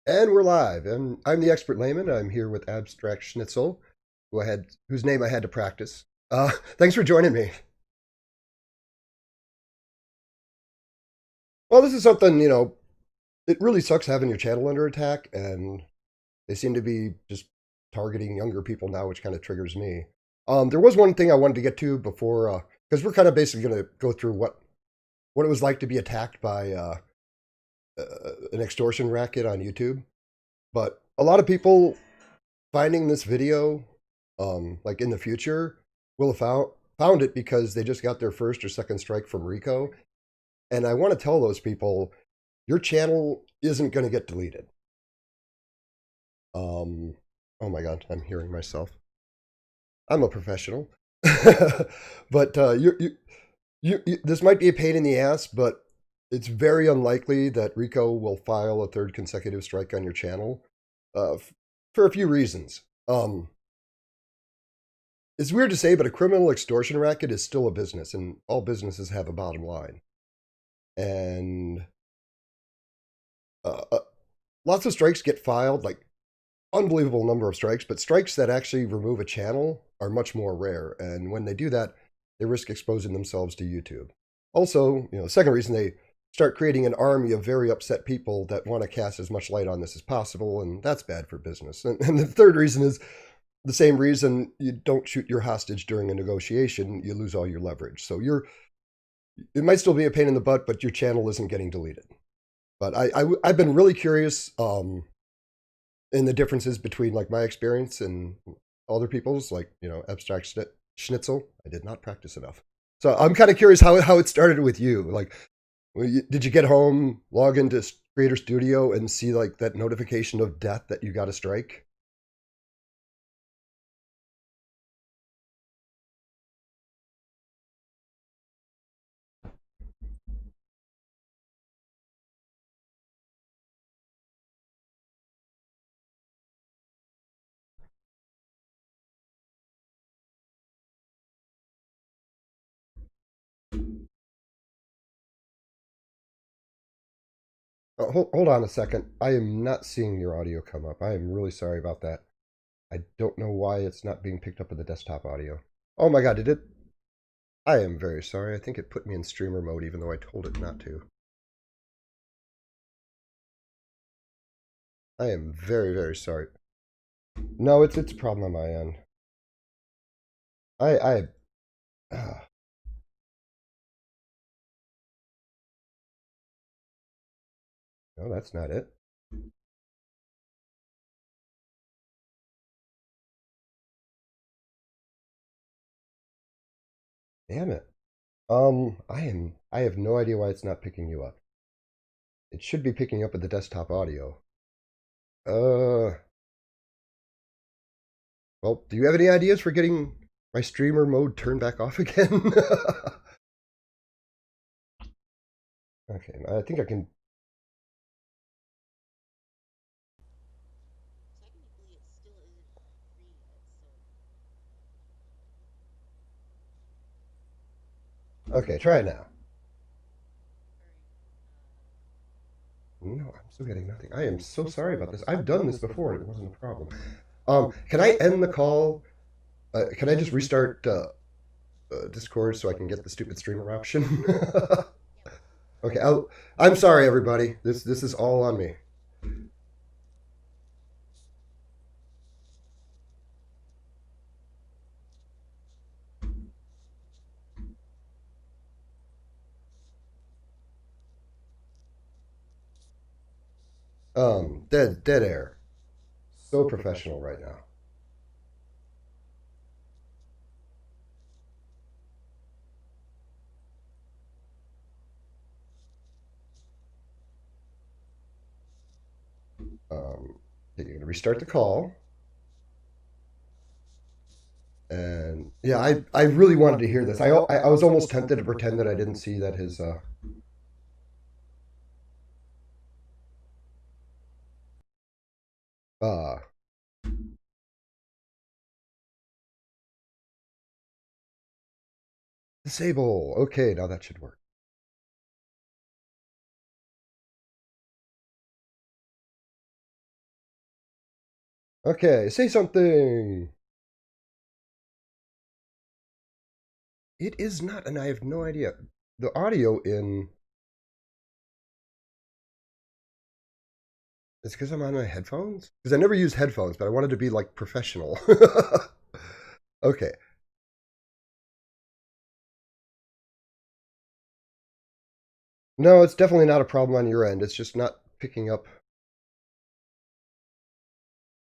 And we're live, and I'm the expert layman. I'm here with Abstract Schnitzel, whose name I had to practice. Thanks for joining me. Well, this is something it really sucks having your channel under attack, and they seem to be just targeting younger people now, which kind of triggers me. There was one thing I wanted to get to before, because we're kind of basically going to go through what it was like to be attacked by an extortion racket on YouTube. But a lot of people finding this video, like in the future, will have found it because they just got their first or second strike from Rico. And I want to tell those people, your channel isn't going to get deleted. Oh my God, I'm hearing myself. I'm a professional. But this might be a pain in the ass, but it's very unlikely that Rico will file a third consecutive strike on your channel for a few reasons. It's weird to say, but a criminal extortion racket is still a business, and all businesses have a bottom line. And uh, uh, lots of strikes get filed, like unbelievable number of strikes, but strikes that actually remove a channel are much more rare. And when they do that, they risk exposing themselves to YouTube. Also, the second reason, they start creating an army of very upset people that want to cast as much light on this as possible, and that's bad for business. And the third reason is the same reason you don't shoot your hostage during a negotiation, you lose all your leverage. So it might still be a pain in the butt, but your channel isn't getting deleted. But I've been really curious in the differences between like my experience and other people's, like, Abstract Schnitzel. I did not practice enough. So I'm kind of curious how it started with you. Like, did you get home, log into Creator Studio, and see like that notification of death that you got a strike? Hold on a second. I am not seeing your audio come up. I am really sorry about that. I don't know why it's not being picked up with the desktop audio. Oh my God, did it? I am very sorry. I think it put me in streamer mode even though I told it not to. I am very, very sorry. No, it's a problem on my end. I no, that's not it. Damn it. I have no idea why it's not picking you up. It should be picking up with the desktop audio. Uh, well, do you have any ideas for getting my streamer mode turned back off again? Okay, I think I can. Okay, try it now. No, I'm still getting nothing. I am so sorry about this. I've done this before and it wasn't a problem. Can I end the call? Can I just restart Discord so I can get the stupid streamer option? Okay, I'm sorry, everybody. This is all on me. Dead air. So professional right now. You're gonna restart the call. And yeah, I really wanted to hear this. I was almost tempted to pretend that I didn't see that his uh disable. Okay, now that should work. Okay, say something. It is not, and I have no idea. The audio in. It's because I'm on my headphones? Because I never used headphones, but I wanted to be like professional. Okay. No, it's definitely not a problem on your end. It's just not picking up.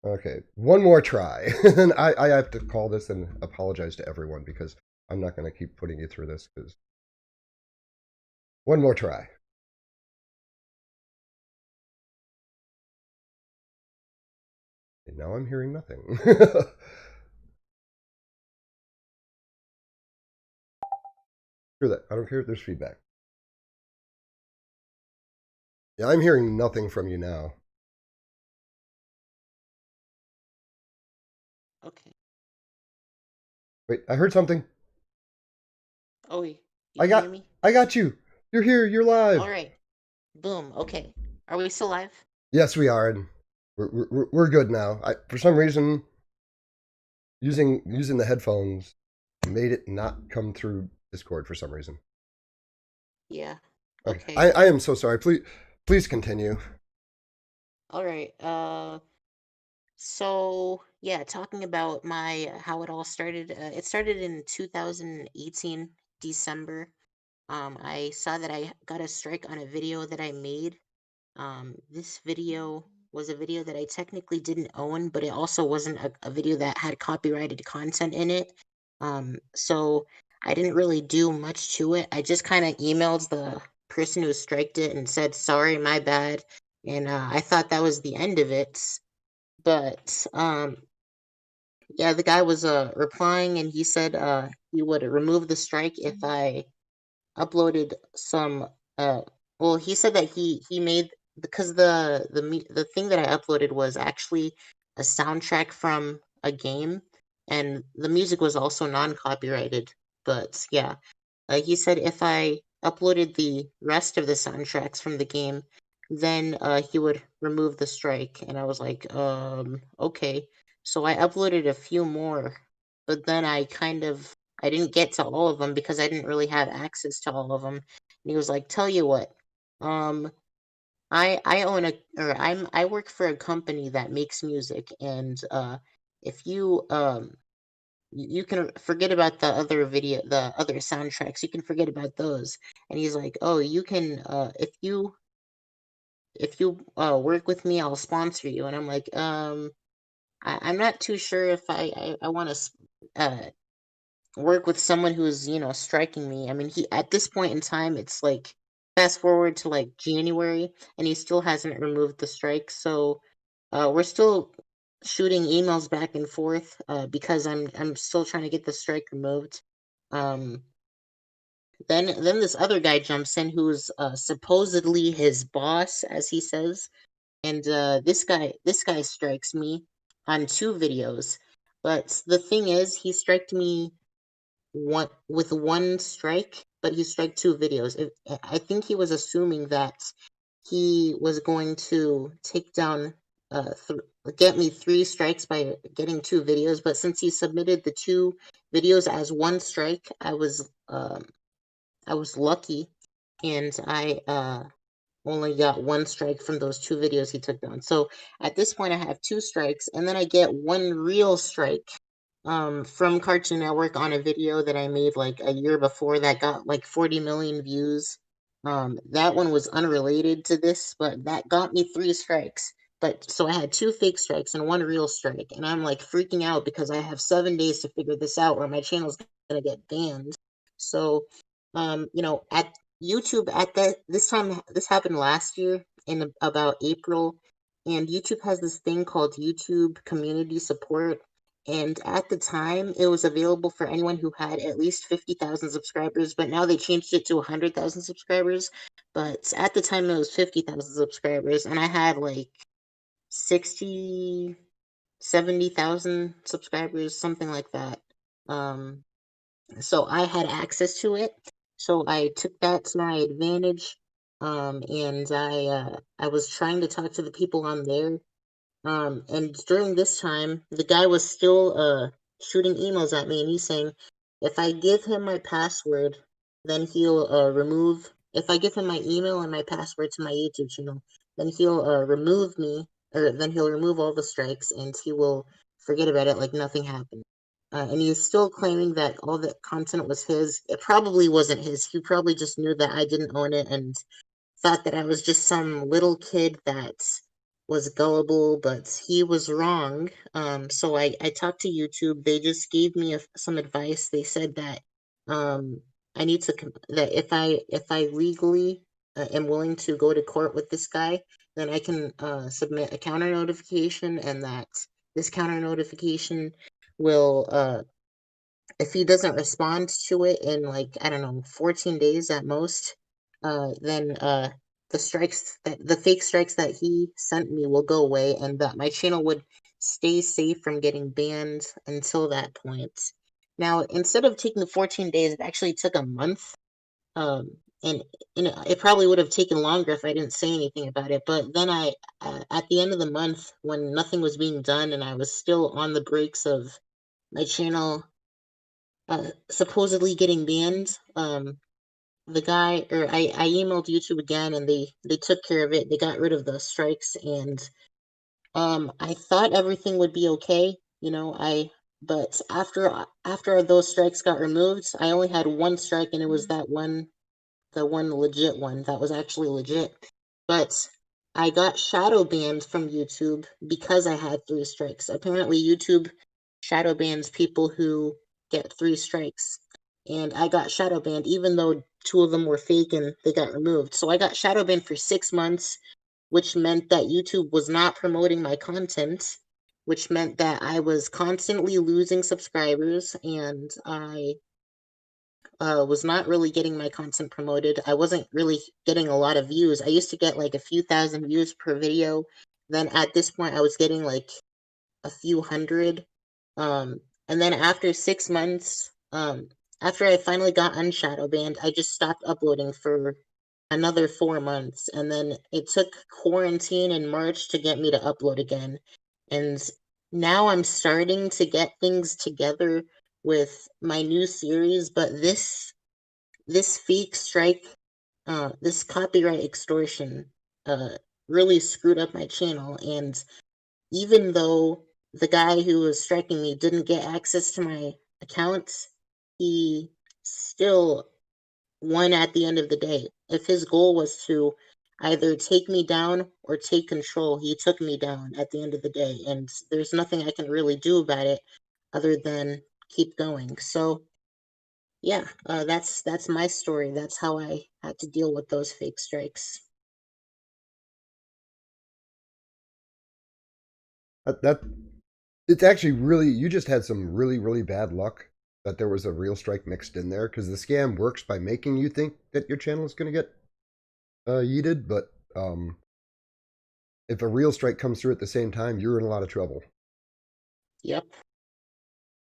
Okay. One more try. And I have to call this and apologize to everyone because I'm not going to keep putting you through this because one more try. And now I'm hearing nothing. Screw that. I don't care if there's feedback. Yeah, I'm hearing nothing from you now. Okay. Wait, I heard something. Oh, you I hear got me? I got you. You're here. You're live. All right. Boom. Okay. Are we still live? Yes, we are, and we're good now. For some reason, using the headphones made it not come through Discord for some reason. Yeah. Okay, Okay. I am so sorry. Please continue. All right. So yeah, talking about my how it all started. It started in 2018 December. I saw that I got a strike on a video that I made. This video was a video that I technically didn't own, but it also wasn't a video that had copyrighted content in it. So I didn't really do much to it. I just kind of emailed the person who striked it and said, sorry, my bad. And I thought that was the end of it. But yeah, the guy was replying and he said he would remove the strike if I uploaded some well he said that he made because the thing that I uploaded was actually a soundtrack from a game and the music was also non-copyrighted, but yeah, he said if I uploaded the rest of the soundtracks from the game, then he would remove the strike. And I was like, okay. So I uploaded a few more, but then I didn't get to all of them because I didn't really have access to all of them. And he was like, tell you what, um, I own a or I work for a company that makes music, and if you you can forget about the other soundtracks. You can forget about those. And he's like, "Oh, you can if you work with me, I'll sponsor you." And I'm like, I'm not too sure if I want to work with someone who's striking me. I mean, he at this point in time, it's like fast forward to like January, and he still hasn't removed the strike. So we're still shooting emails back and forth because I'm still trying to get the strike removed. Um, then this other guy jumps in who's supposedly his boss, as he says, and this guy strikes me on two videos. But the thing is, he striked me one strike, but he struck two videos. I think he was assuming that he was going to take down get me three strikes by getting two videos, but since he submitted the two videos as one strike, I was lucky, and I only got one strike from those two videos he took down. So at this point, I have two strikes, and then I get one real strike from Cartoon Network on a video that I made like a year before that got like 40 million views. That one was unrelated to this, but that got me three strikes. But so I had two fake strikes and one real strike, and I'm like freaking out because I have 7 days to figure this out, or my channel's gonna get banned. So, at YouTube at that this time this happened last year in about April, and YouTube has this thing called YouTube Community Support, and at the time, it was available for anyone who had at least 50,000 subscribers, but now they changed it to 100,000 subscribers. But at the time, it was 50,000 subscribers, and I had like 60, 70,000 subscribers, something like that. Um, so I had access to it. So I took that to my advantage. And I was trying to talk to the people on there And during this time, the guy was still shooting emails at me, and he's saying, if I give him my password, then he'll remove. If I give him my email and my password to my YouTube channel, then he'll remove me, or then he'll remove all the strikes, and he will forget about it like nothing happened. And he's still claiming that all the content was his. It probably wasn't his. He probably just knew that I didn't own it and thought that I was just some little kid that was gullible, but he was wrong. So I talked to YouTube. They just gave me some advice. They said that I need to that if I legally am willing to go to court with this guy, then I can submit a counter notification, and that this counter notification will if he doesn't respond to it in like I don't know 14 days at most, then the fake strikes that he sent me will go away, and that my channel would stay safe from getting banned until that point. Now, instead of taking 14 days, it actually took a month. Um, and it probably would have taken longer if I didn't say anything about it. But then at the end of the month, when nothing was being done, and I was still on the brakes of my channel supposedly getting banned. The guy or I emailed YouTube again, and they took care of it. They got rid of the strikes, and I thought everything would be okay. But after those strikes got removed, I only had one strike, and it was the one legit one that was actually legit. But I got shadow banned from YouTube because I had three strikes. Apparently, YouTube shadow bans people who get three strikes. And I got shadow banned, even though two of them were fake and they got removed. So I got shadow banned for 6 months, which meant that YouTube was not promoting my content, which meant that I was constantly losing subscribers, and I was not really getting my content promoted. I wasn't really getting a lot of views. I used to get like a few thousand views per video. Then at this point, I was getting like a few hundred. And then after 6 months, after I finally got unshadow banned, I just stopped uploading for another 4 months. And then it took quarantine in March to get me to upload again. And now I'm starting to get things together with my new series, but this fake strike, this copyright extortion, uh, really screwed up my channel. And even though the guy who was striking me didn't get access to my accounts, he still won at the end of the day. If his goal was to either take me down or take control, he took me down at the end of the day. And there's nothing I can really do about it other than keep going. So yeah, that's my story. That's how I had to deal with those fake strikes. That it's actually really, you just had some really really bad luck that there was a real strike mixed in there, because the scam works by making you think that your channel is going to get yeeted, but if a real strike comes through at the same time, you're in a lot of trouble. Yep.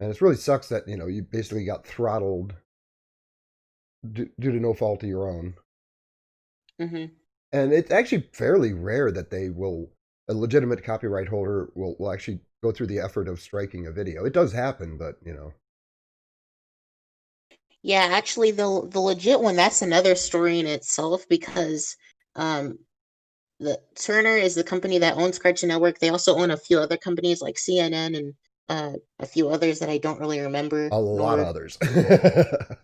And it really sucks that you basically got throttled due to no fault of your own. Mhm. And it's actually fairly rare that a legitimate copyright holder will actually go through the effort of striking a video. It does happen, but. Yeah, actually, the legit one, that's another story in itself because um the Turner is the company that owns Cartoon Network. They also own a few other companies like CNN and a few others that I don't really remember, A lot of nor others.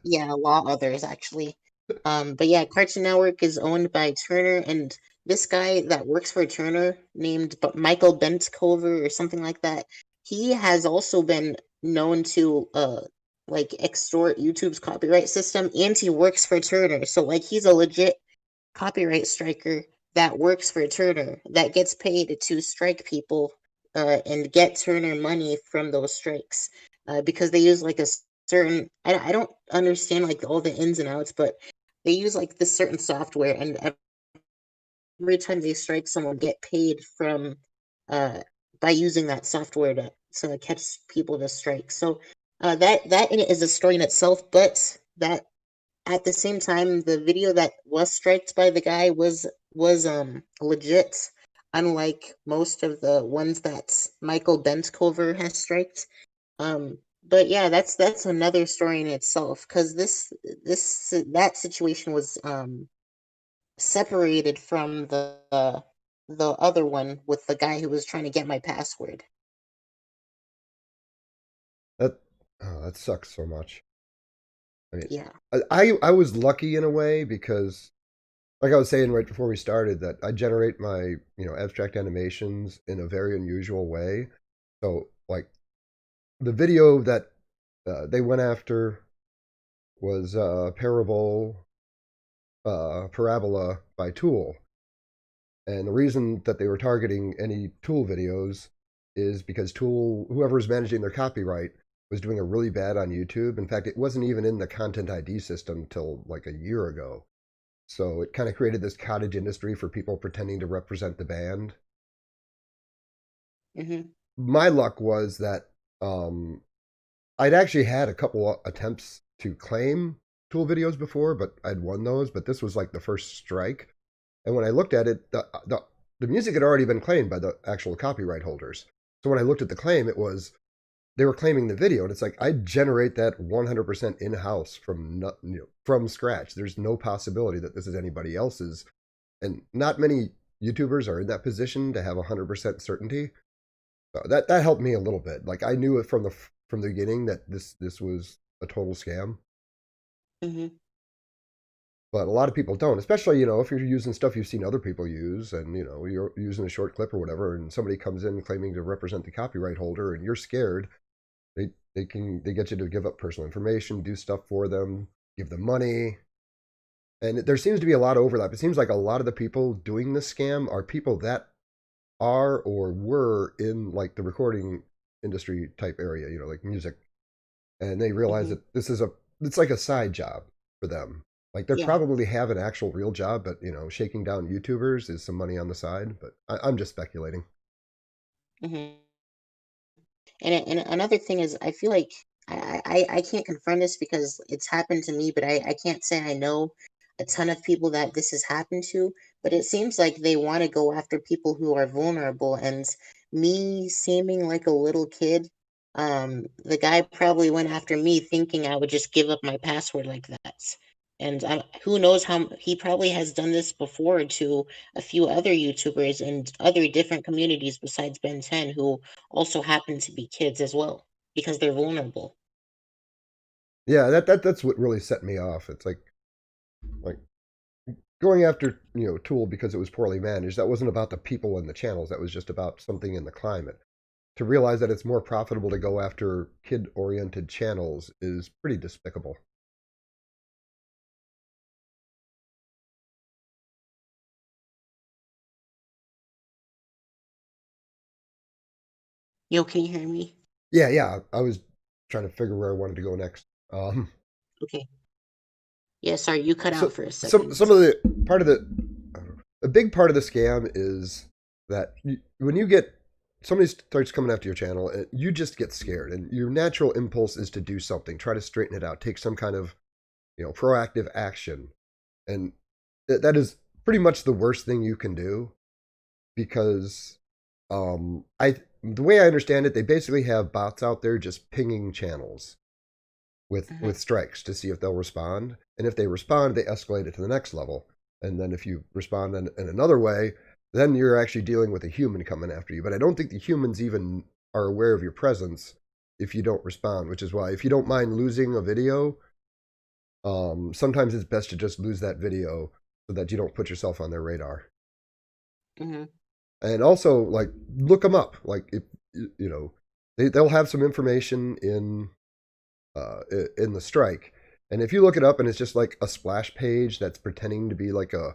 yeah, a lot others actually. But yeah, Cartoon Network is owned by Turner, and this guy that works for Turner, named Michael Bentcover or something like that, he has also been known to like extort YouTube's copyright system, and he works for Turner. So like he's a legit copyright striker that works for Turner that gets paid to strike people and get Turner money from those strikes because they use like a certain I don't understand like all the ins and outs, but they use like this certain software, and every time they strike someone, get paid from uh by using that software to catch people to strike. So that in it is a story in itself, but that at the same time, the video that was striked by the guy was legit. unlike most of the ones that Michael Benscover has striked. But yeah, that's another story in itself because that situation was separated from the other one with the guy who was trying to get my password. That that sucks so much. I mean, Yeah. I was lucky in a way because, like I was saying right before we started, that I generate my abstract animations in a very unusual way. So like the video that they went after was Parabola by Tool. And the reason that they were targeting any Tool videos is because Tool, whoever's managing their copyright, was doing a really bad on YouTube. In fact, it wasn't even in the content ID system till like a year ago. So it kind of created this cottage industry for people pretending to represent the band. Hmm. My luck was that um, I'd actually had a couple attempts to claim Tool videos before, but I'd won those. But this was like the first strike. And when I looked at it, the music had already been claimed by the actual copyright holders. So when I looked at the claim, it was they were claiming the video, and it's like I generate that 100% in house from scratch. There's no possibility that this is anybody else's, and not many YouTubers are in that position to have 100% certainty. So that helped me a little bit. Like I knew it from the beginning that this was a total scam. Hmm. But a lot of people don't, especially, if you're using stuff you've seen other people use and, you're using a short clip or whatever, and somebody comes in claiming to represent the copyright holder and you're scared, they get you to give up personal information, do stuff for them, give them money. And there seems to be a lot of overlap. It seems like a lot of the people doing this scam are people that are or were in like the recording industry type area, like music. And they realize Hmm. that it's like a side job for them. Like they Yeah. probably have an actual real job, but shaking down YouTubers is some money on the side. But I'm just speculating. Hmm. And another thing is, I feel like I can't confirm this because it's happened to me, but I can't say I know a ton of people that this has happened to. But it seems like they want to go after people who are vulnerable. And me seeming like a little kid, the guy probably went after me thinking I would just give up my password like that. And who knows how he probably has done this before to a few other YouTubers and other different communities besides Ben 10 who also happen to be kids as well because they're vulnerable. Yeah, that's what really set me off. It's like going after Tool because it was poorly managed. That wasn't about the people and the channels. That was just about something in the climate. To realize that it's more profitable to go after kid-oriented channels is pretty despicable. Yo, can you hear me? Yeah, yeah. I was trying to figure where I wanted to go next. Um, Okay. Yeah, sorry, you cut so out for a some second. of the part of the a big part of the scam is that when you get somebody starts coming after your channel, you just get scared, and your natural impulse is to do something, try to straighten it out, take some kind of proactive action, and that is pretty much the worst thing you can do because I the way I understand it, they basically have bots out there just pinging channels Hmm. with strikes to see if they'll respond. And if they respond, they escalate it to the next level. And then if you respond in another way, then you're actually dealing with a human coming after you. But I don't think the humans even are aware of your presence if you don't respond, which is why if you don't mind losing a video, sometimes it's best to just lose that video so that you don't put yourself on their radar. Hmm. And also, like, look them up. Like, if they'll have some information uh, in the strike. And if you look it up and it's just like a splash page that's pretending to be like a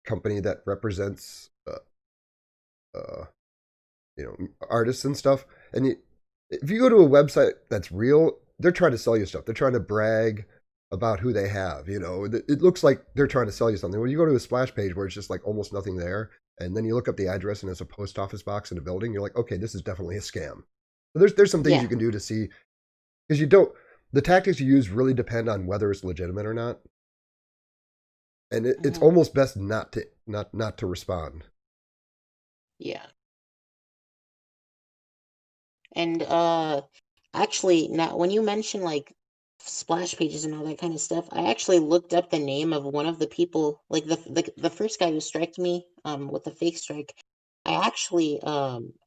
company that represents, uh, artists and stuff, and if you go to a website that's real, they're trying to sell you stuff. They're trying to brag about who they have. It looks like they're trying to sell you something. When you go to a splash page where it's just like almost nothing there, and then you look up the address and it's a post office box in a building, you're like, okay, this is definitely a scam. So there's some things you Yeah. can do to see because you don't the tactics you use really depend on whether it's legitimate or not, and it's Hmm. almost best not to respond. Yeah. And actually, now when you mention like splash pages and all that kind of stuff, I actually looked up the name of one of the people, like the first guy who striked me with the fake strike.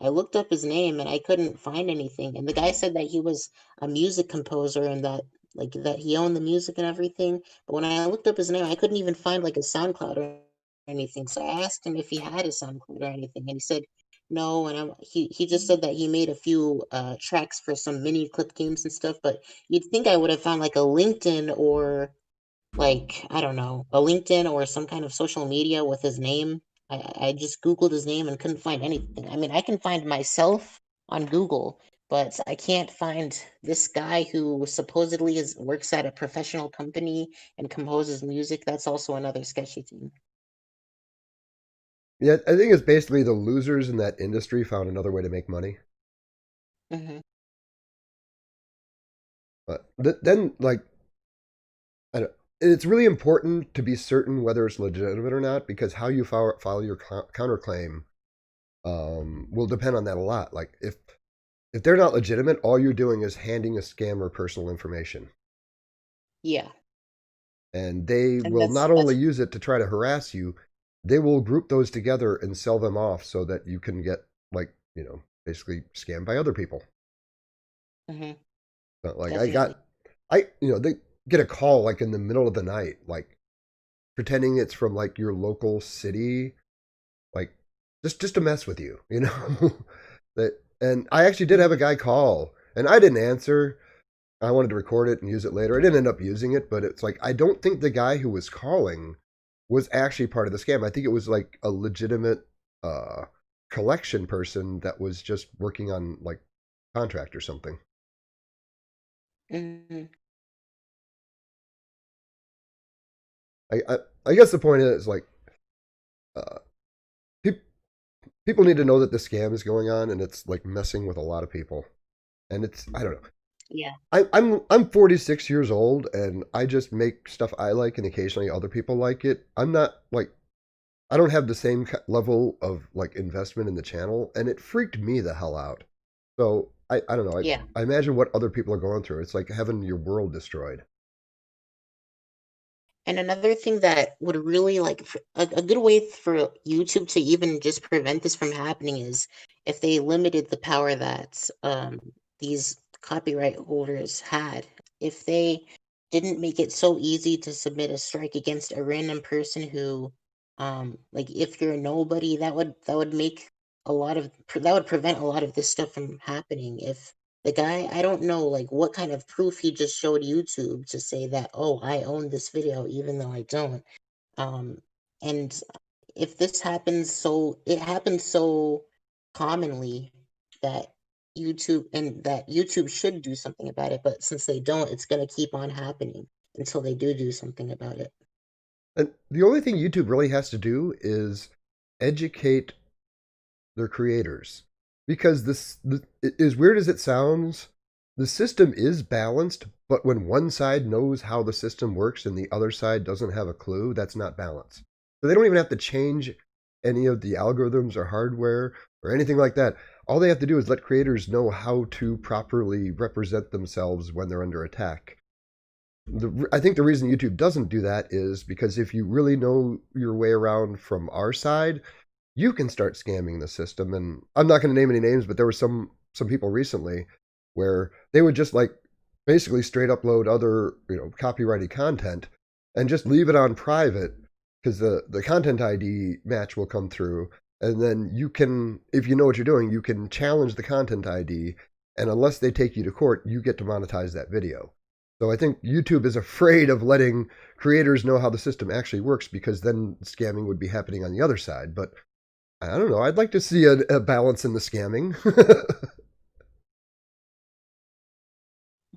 I looked up his name and I couldn't find anything. And the guy said that he was a music composer and that like that he owned the music and everything. But when I looked up his name, I couldn't even find like a SoundCloud or anything. So I asked him if he had a SoundCloud or anything, and he said no, and he just said that he made a few tracks for some mini clip games and stuff, but you'd think I would have found like a LinkedIn or like I don't know, a LinkedIn or some kind of social media with his name. I just Googled his name and couldn't find anything. I mean, I can find myself on Google, but I can't find this guy who supposedly is works at a professional company and composes music. That's also another sketchy thing. Yeah, I think it's basically the losers in that industry found another way to make money. Hmm. But then, like, I don't, it's really important to be certain whether it's legitimate or not because how you file your counterclaim will depend on that a lot. Like, if they're not legitimate, all you're doing is handing a scammer personal information, Yeah, and they and will not only use it to try to harass you, they will group those together and sell them off so that you can get like basically scammed by other people. hmm So, like definitely. they get a call like in the middle of the night, like pretending it's from like your local city, like just to mess with you. that and I actually did have a guy call and I didn't answer. I wanted to record it and use it later. I didn't end up using it, but it's like I don't think the guy who was calling was actually part of the scam. I think it was like a legitimate uh collection person that was just working on like contract or something. Hmm. I guess the point is like uh pe- people need to know that the scam is going on and it's like messing with a lot of people. And it's I don't know. Yeah. I'm 46 years old and I just make stuff I like and occasionally other people like it. I'm not like I don't have the same level of like investment in the channel and it freaked me the hell out. So I don't know. Yeah. I imagine what other people are going through. It's like having your world destroyed. And another thing that would really like a good way for YouTube to even just prevent this from happening is if they limited the power that these copyright holders had. If they didn't make it so easy to submit a strike against a random person who, like if you're a nobody, that would make that would prevent a lot of this stuff from happening. If the guy, I don't know like what kind of proof he just showed YouTube to say that, oh, I own this video even though I don't. Um, and if this happens it happens so commonly that YouTube should do something about it, but since they don't, it's gonna keep on happening until they do something about it. And the only thing YouTube really has to do is educate their creators. Because as weird as it sounds, the system is balanced, but when one side knows how the system works and the other side doesn't have a clue, that's not balance. So they don't even have to change any of the algorithms or hardware or anything like that. All they have to do is let creators know how to properly represent themselves when they're under attack. I think the reason YouTube doesn't do that is because if you really know your way around from our side, you can start scamming the system. And I'm not going to name any names, but there were some people recently where they would just like basically straight upload other copyrighted content and just leave it on private because the content ID match will come through, and then you can, if you know what you're doing, you can challenge the content ID, and unless they take you to court, you get to monetize that video. So I think YouTube is afraid of letting creators know how the system actually works because then scamming would be happening on the other side. But I don't know. I'd like to see a balance in the scamming.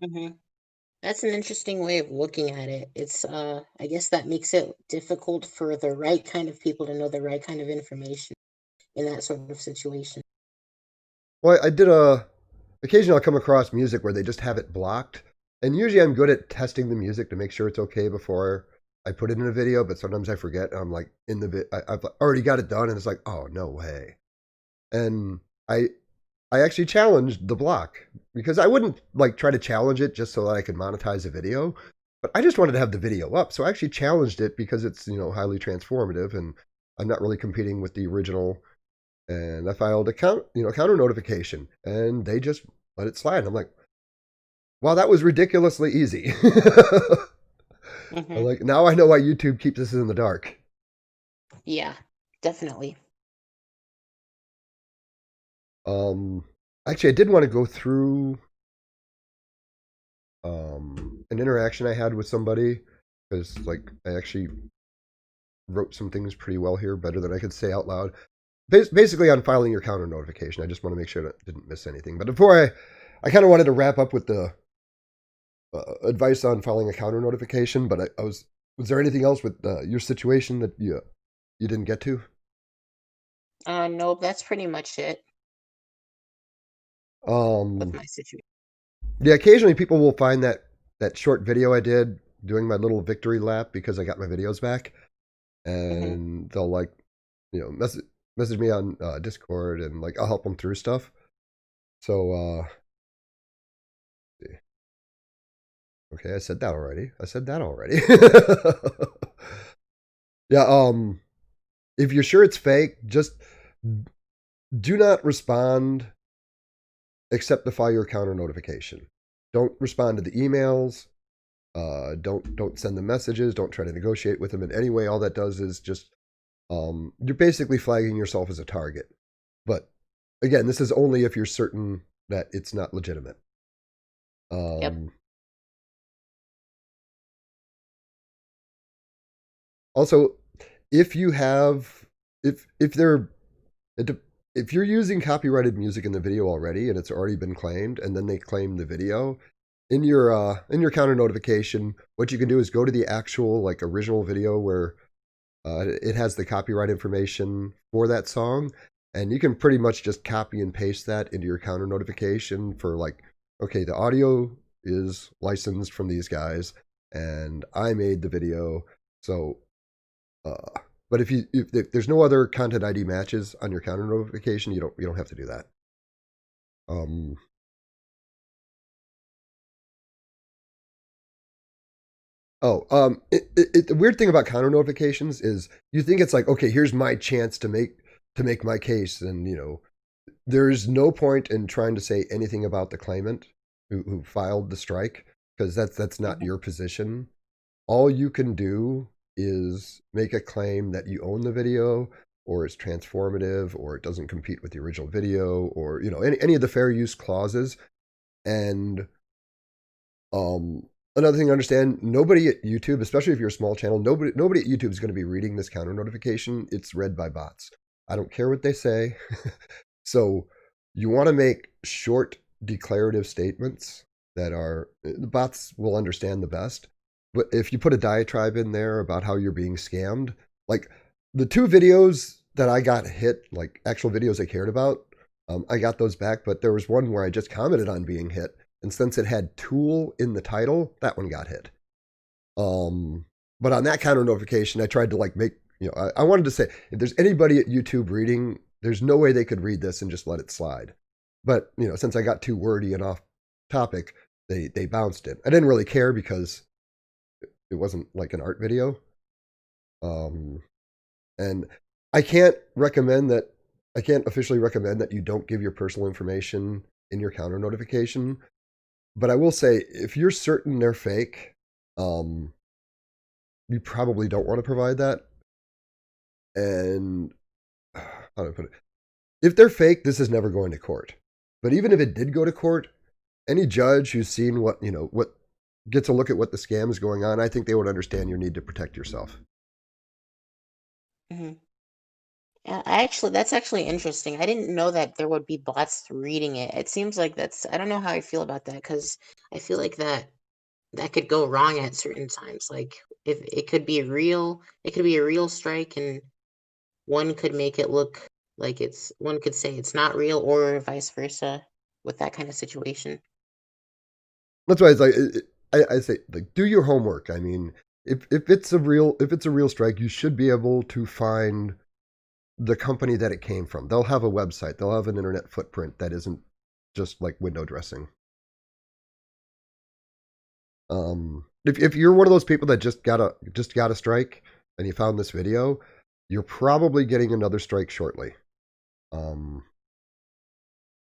Hmm. That's an interesting way of looking at it. It's I guess that makes it difficult for the right kind of people to know the right kind of information in that sort of situation. Well, I did a. Occasionally, I'll come across music where they just have it blocked, and usually I'm good at testing the music to make sure it's okay before I put it in a video. But sometimes I forget. I'm like in the I've already got it done, and it's like, oh no way. and I I actually challenged the block because I wouldn't like try to challenge it just so that I could monetize a video, but I just wanted to have the video up. So I actually challenged it because it's, highly transformative and I'm not really competing with the original. And I filed a counter notification and they just let it slide. And I'm like, wow, that was ridiculously easy. I'm Hmm. like, now I know why YouTube keeps us in the dark. Yeah, definitely. Um, Actually, I did want to go through an interaction I had with somebody because, like, I actually wrote some things pretty well here, better than I could say out loud. Basically, on filing your counter notification, I just want to make sure that I didn't miss anything. But before I kind of wanted to wrap up with the advice on filing a counter notification. But was there anything else with your situation that you didn't get to? Nope, that's pretty much it with Um, my situation. yeah, occasionally people will find that short video I did doing my little victory lap because I got my videos back, Hmm. and they'll like, message me on Discord, and like I'll help them through stuff. So, okay, I said that already. I said that already. Yeah. If you're sure it's fake, just do not respond except to file your counter notification. Don't respond to the emails. Don't send them messages. Don't try to negotiate with them in any way. All that does is just you're basically flagging yourself as a target. But again, this is only if you're certain that it's not legitimate. Yep. Um, Also, if you have if they're if you're using copyrighted music in the video already and it's already been claimed, and then they claim the video in your counter notification, what you can do is go to the actual like original video where it has the copyright information for that song, and you can pretty much just copy and paste that into your counter notification for like, okay, the audio is licensed from these guys, and I made the video, so uh, but if there's no other content ID matches on your counter notification, you don't have to do that. Um, the weird thing about counter notifications is you think it's like, okay, here's my chance to make my case, and there's no point in trying to say anything about the claimant who filed the strike because that's not Hmm. your position. All you can do is make a claim that you own the video, or it's transformative, or it doesn't compete with the original video, or any of the fair use clauses. And another thing to understand: nobody at YouTube, especially if you're a small channel, nobody at YouTube is going to be reading this counter notification. It's read by bots. I don't care what they say. So you want to make short declarative statements that are the bots will understand the best. But if you put a diatribe in there about how you're being scammed, like the two videos that I got hit, like actual videos I cared about, I got those back. But there was one where I just commented on being hit, and since it had tool in the title, that one got hit. Um, but on that counter notification, I tried to like make, I wanted to say, if there's anybody at YouTube reading, there's no way they could read this and just let it slide. But, since I got too wordy and off topic, they bounced it. I didn't really care because it wasn't like an art video. Um, and I can't recommend that, I can't officially recommend that you don't give your personal information in your counter notification. But I will say, if you're certain they're fake, um, you probably don't want to provide that. And how do I put it? If they're fake, this is never going to court. But even if it did go to court, any judge who's seen what gets a look at what the scam is going on, I think they would understand your need to protect yourself. Hmm. Yeah, that's actually interesting. I didn't know that there would be bots reading it. It seems like I don't know how I feel about that because I feel like that could go wrong at certain times. Like if it could be a real strike and one could make it look like one could say it's not real or vice versa with that kind of situation. That's why it's like I say like do your homework. I mean, if it's a real strike, you should be able to find the company that it came from. They'll have a website. They'll have an internet footprint that isn't just like window dressing. If you're one of those people that just got a strike and you found this video, you're probably getting another strike shortly.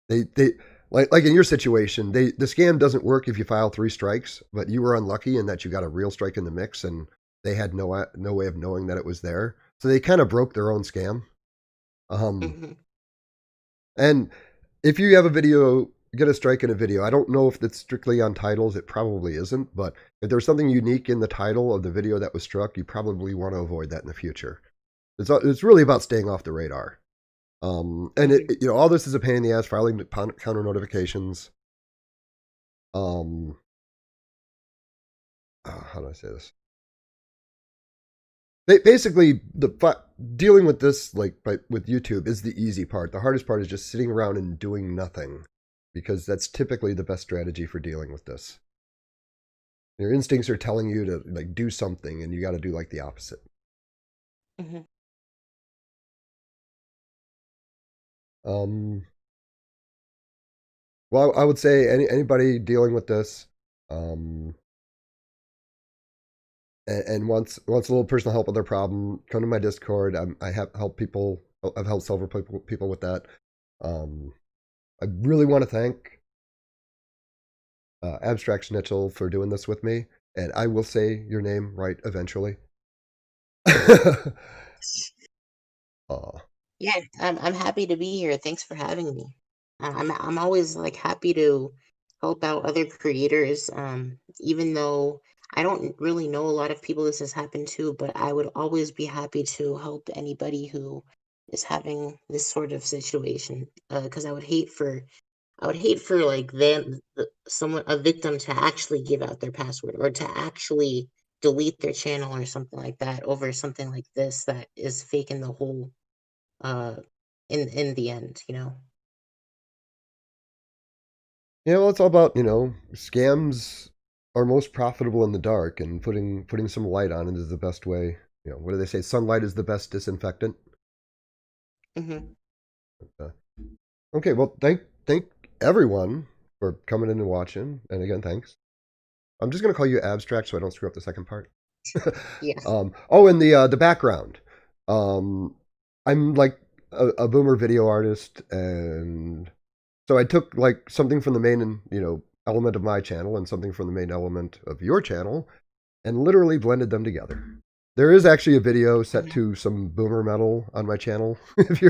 They like in your situation, the scam doesn't work if you file 3 strikes, but you were unlucky in that you got a real strike in the mix, and they had no way of knowing that it was there. So they kind of broke their own scam. Hmm. And if you have a video, get a strike in a video, I don't know if it's strictly on titles. It probably isn't. But if there's something unique in the title of the video that was struck, you probably want to avoid that in the future. It's really about staying off the radar. And Hmm. all this is a pain in the ass, filing counter notifications. How do I say this? Basically, dealing with this, like with YouTube, is the easy part. The hardest part is just sitting around and doing nothing, because that's typically the best strategy for dealing with this. Your instincts are telling you to like do something, and you got to do like the opposite. Hmm. Um, well, I would say anybody dealing with this, and wants a little personal help with their problem, come to my Discord. I have helped people. I've helped several people with that. Um, I really want to thank Abstract Schnitzel for doing this with me, and I will say your name right eventually. Yeah, I'm happy to be here. Thanks for having me. I'm always like happy to help out other creators. Even though I don't really know a lot of people this has happened to, but I would always be happy to help anybody who is having this sort of situation. Because I would hate for like someone, a victim, to actually give out their password or to actually delete their channel or something like that over something like this that is faking the whole uh in the end, you know. Yeah, well, it's all about scams are most profitable in the dark, and putting some light on it is the best way. What do they say? Sunlight is the best disinfectant. Hmm. Uh, okay, well, thank everyone for coming in and watching, and again, thanks. I'm just gonna call you Abstract so I don't screw up the second part. Yeah. Oh, and the background. Um, I'm like a boomer video artist, and so I took like something from the main, element of my channel and something from the main element of your channel, and literally blended them together. There is actually a video set Hmm. to some boomer metal on my channel if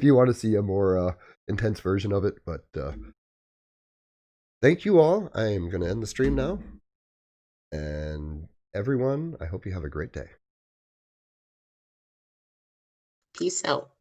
you want to see a more intense version of it. But thank you all. I am going to end the stream now, and everyone, I hope you have a great day. Peace out.